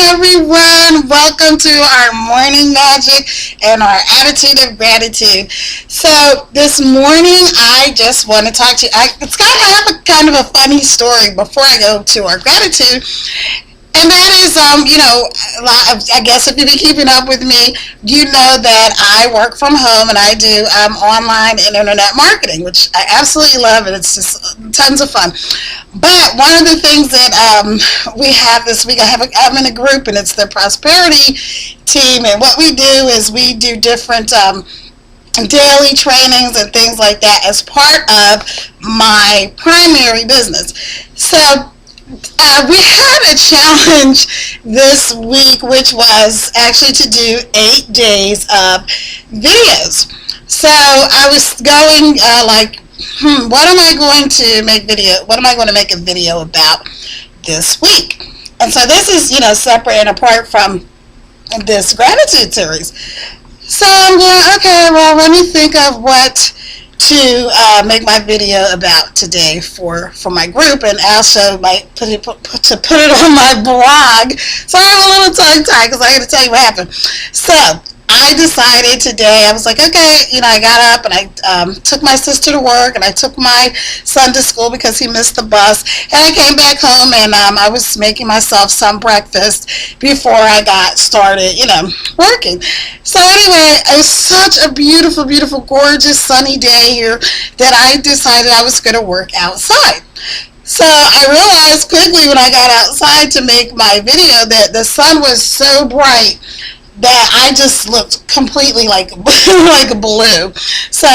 everyone. Welcome to our morning magic and our attitude of gratitude. So this morning, I just want to talk to you. I have a kind of a funny story before I go to our gratitude. And that is, I guess if you've been keeping up with me, you know that I work from home and I do online and internet marketing, which I absolutely love, and it's just tons of fun. But one of the things that we have this week, I'm in a group, and it's the prosperity team, and what we do is we do different daily trainings and things like that as part of my primary business. So we had a challenge this week, which was actually to do 8 days of videos. So I was going what am I going to make video? What am I going to make a video about this week? And so this is, separate and apart from this gratitude series. So I'm going, okay, well, let me think of what to make my video about today for my group, and also put it on my blog. So I'm a little tongue-tied because I got to tell you what happened. So I decided today, I was like, okay, I got up and I took my sister to work, and I took my son to school because he missed the bus, and I came back home, and I was making myself some breakfast before I got started, working. So anyway, it was such a beautiful, beautiful, gorgeous, sunny day here that I decided I was going to work outside. So I realized quickly when I got outside to make my video that the sun was so bright that I just looked completely like blue. So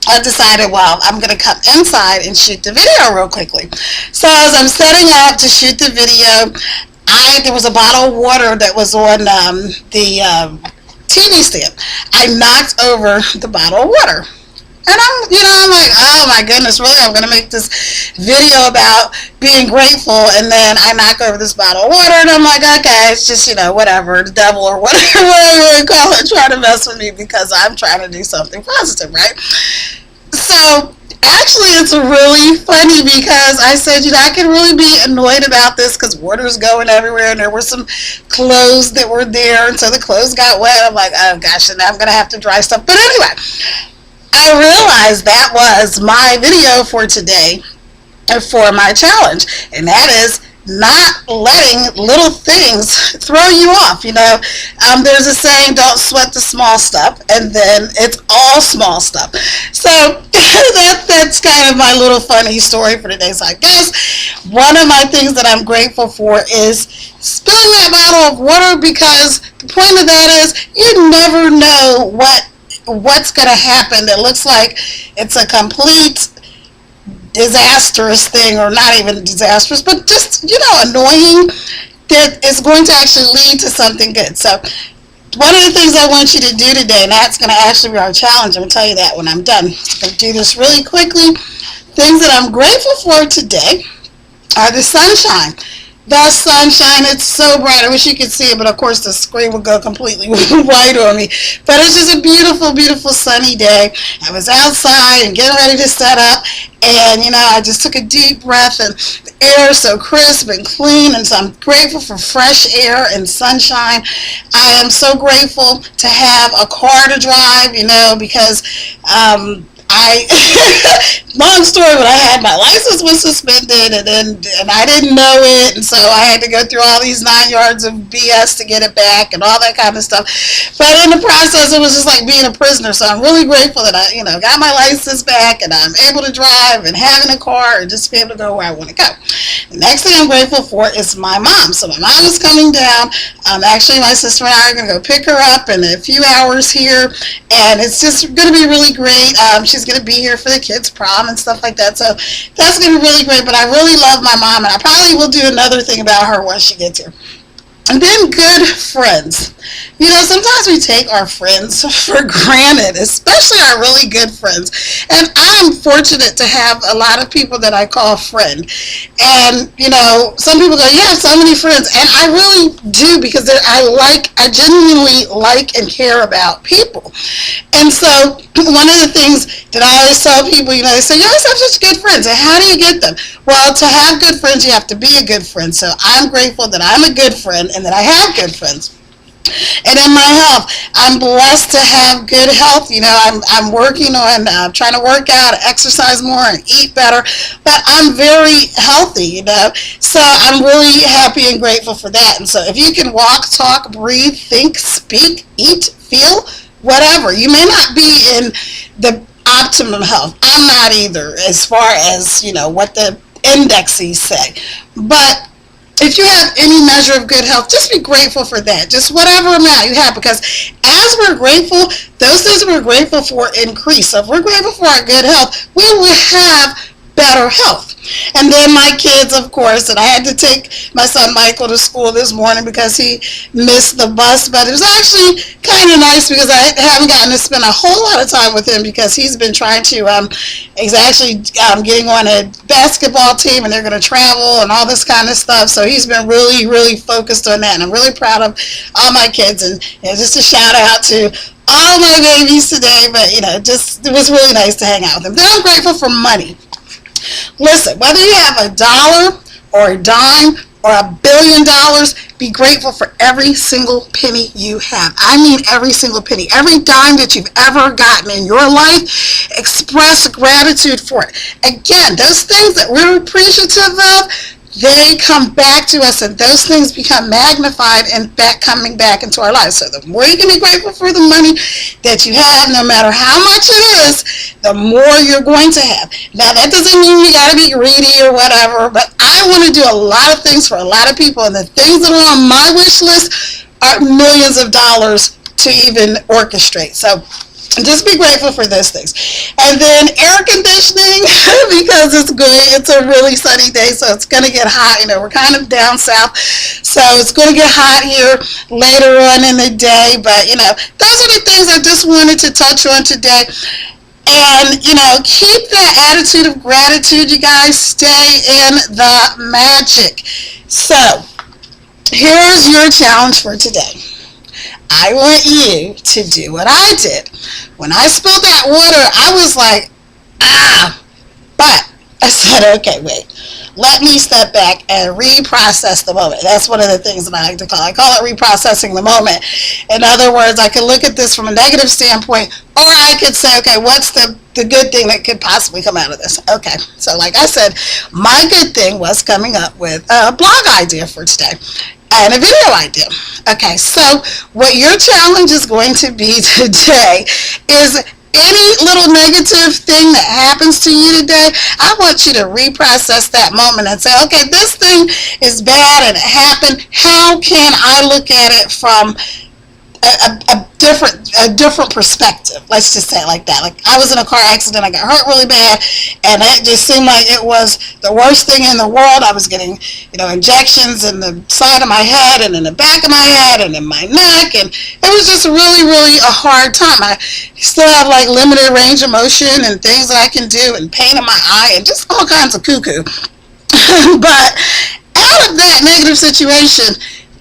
I decided, well, I'm going to come inside and shoot the video real quickly. So as I'm setting up to shoot the video, there was a bottle of water that was on the TV stand. I knocked over the bottle of water. And I'm like, oh my goodness, really? I'm going to make this video about being grateful, and then I knock over this bottle of water, and I'm like, okay, it's just, whatever, the devil or whatever you want to call it, trying to mess with me because I'm trying to do something positive, right? So actually, it's really funny because I said, I can really be annoyed about this because water's going everywhere, and there were some clothes that were there, and so the clothes got wet. I'm like, oh gosh, and now I'm going to have to dry stuff. But anyway, I realized that was my video for today and for my challenge, and that is not letting little things throw you off. There's a saying, don't sweat the small stuff, and then it's all small stuff. So that's kind of my little funny story for today. So I guess one of my things that I'm grateful for is spilling that bottle of water, because the point of that is you never know what's going to happen that looks like it's a complete disastrous thing, or not even disastrous, but just, annoying, that is going to actually lead to something good. So one of the things I want you to do today, and that's going to actually be our challenge, I'm going to tell you that when I'm done. I'm going to do this really quickly. Things that I'm grateful for today are the sunshine. The sunshine, it's so bright. I wish you could see it, but of course the screen would go completely white on me. But it's just a beautiful, beautiful sunny day. I was outside and getting ready to set up, and I just took a deep breath, and the air is so crisp and clean, and so I'm grateful for fresh air and sunshine. I am so grateful to have a car to drive, because long story, but my license was suspended, and I didn't know it, and so I had to go through all these 9 yards of BS to get it back and all that kind of stuff. But in the process, it was just like being a prisoner. So I'm really grateful that I, got my license back, and I'm able to drive and having a car and just be able to go where I want to go. The next thing I'm grateful for is my mom. So my mom is coming down. Actually, my sister and I are going to go pick her up in a few hours here, and it's just going to be really great. She's going to be here for the kids' prom and stuff like that. So that's going to be really great. But I really love my mom, and I probably will do another thing about her once she gets here. And then good friends. Sometimes we take our friends for granted, especially our really good friends. And I'm fortunate to have a lot of people that I call friend. And, some people go, you have so many friends. And I really do, because I genuinely like and care about people. And so one of the things that I always tell people, they say, you always have such good friends. And how do you get them? Well, to have good friends, you have to be a good friend. So I'm grateful that I'm a good friend, and that I have good friends. And in my health, I'm blessed to have good health. I'm working on trying to work out, exercise more, and eat better. But I'm very healthy. So I'm really happy and grateful for that. And so if you can walk, talk, breathe, think, speak, eat, feel, whatever, you may not be in the optimum health. I'm not either, as far as what the indexes say, but if you have any measure of good health, just be grateful for that. Just whatever amount you have, because as we're grateful, those things we're grateful for increase. So if we're grateful for our good health, we will have better health. And then my kids, of course, and I had to take my son Michael to school this morning because he missed the bus, but it was actually kind of nice because I haven't gotten to spend a whole lot of time with him because he's been trying to, he's actually getting on a basketball team and they're going to travel and all this kind of stuff, so he's been really, really focused on that, and I'm really proud of all my kids, and just a shout out to all my babies today, but it was really nice to hang out with them. Then I'm grateful for money. Listen, whether you have $1 or a dime or $1 billion, be grateful for every single penny you have. I mean every single penny. Every dime that you've ever gotten in your life, express gratitude for it. Again, those things that we're appreciative of, they come back to us, and those things become magnified and coming back into our lives. So the more you can be grateful for the money that you have, no matter how much it is, the more you're going to have. Now, that doesn't mean you got to be greedy or whatever, but I want to do a lot of things for a lot of people, and the things that are on my wish list are millions of dollars to even orchestrate. So just be grateful for those things. And then air conditioning, because it's good. It's a really sunny day, so it's going to get hot. We're kind of down south, so it's going to get hot here later on in the day. But, those are the things I just wanted to touch on today. And, keep that attitude of gratitude, you guys. Stay in the magic. So, here's your challenge for today. I want you to do what I did. When I spilled that water, I was like, but I said, okay, wait. Let me step back and reprocess the moment. That's one of the things that I like to call. I call it reprocessing the moment. In other words, I could look at this from a negative standpoint, or I could say, okay, what's the good thing that could possibly come out of this? Okay, so like I said, my good thing was coming up with a blog idea for today and a video idea. Okay, so what your challenge is going to be today is any little negative thing that happens to you today, I want you to reprocess that moment and say, okay, this thing is bad and it happened. How can I look at it from a different perspective? Let's just say it like that. Like, I was in a car accident, I got hurt really bad, and it just seemed like it was the worst thing in the world. I was getting, injections in the side of my head and in the back of my head and in my neck, and it was just really, really a hard time. I still have like limited range of motion and things that I can do, and pain in my eye, and just all kinds of cuckoo. But out of that negative situation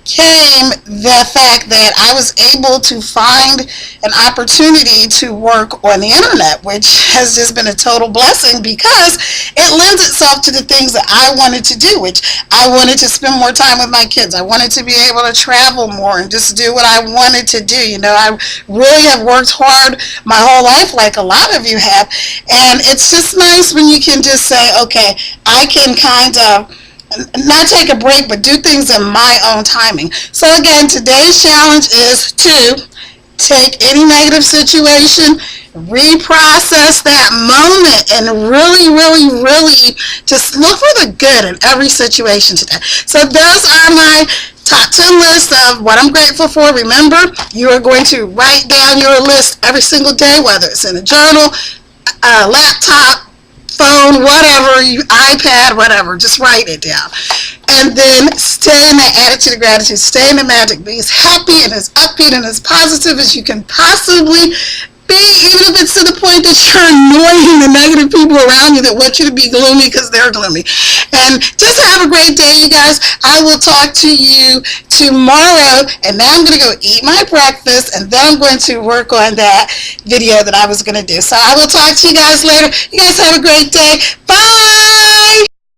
came the fact that I was able to find an opportunity to work on the internet, which has just been a total blessing because it lends itself to the things that I wanted to do, which I wanted to spend more time with my kids. I wanted to be able to travel more and just do what I wanted to do. I really have worked hard my whole life, like a lot of you have, and it's just nice when you can just say, okay, I can kind of not take a break, but do things in my own timing. So again, today's challenge is to take any negative situation, reprocess that moment, and really, really, really just look for the good in every situation today. So those are my top 10 list of what I'm grateful for. Remember, you are going to write down your list every single day, whether it's in a journal, a laptop, phone, whatever, iPad, whatever, just write it down. And then stay in that attitude of gratitude, stay in the magic, be as happy and as upbeat and as positive as you can possibly be, even if it's to the point that you're annoying the negative people around you that want you to be gloomy because they're gloomy. And just have a great day, you guys. I will talk to you tomorrow, and now I'm going to go eat my breakfast, and then I'm going to work on that video that I was going to do. So I will talk to you guys later. You guys have a great day. Bye!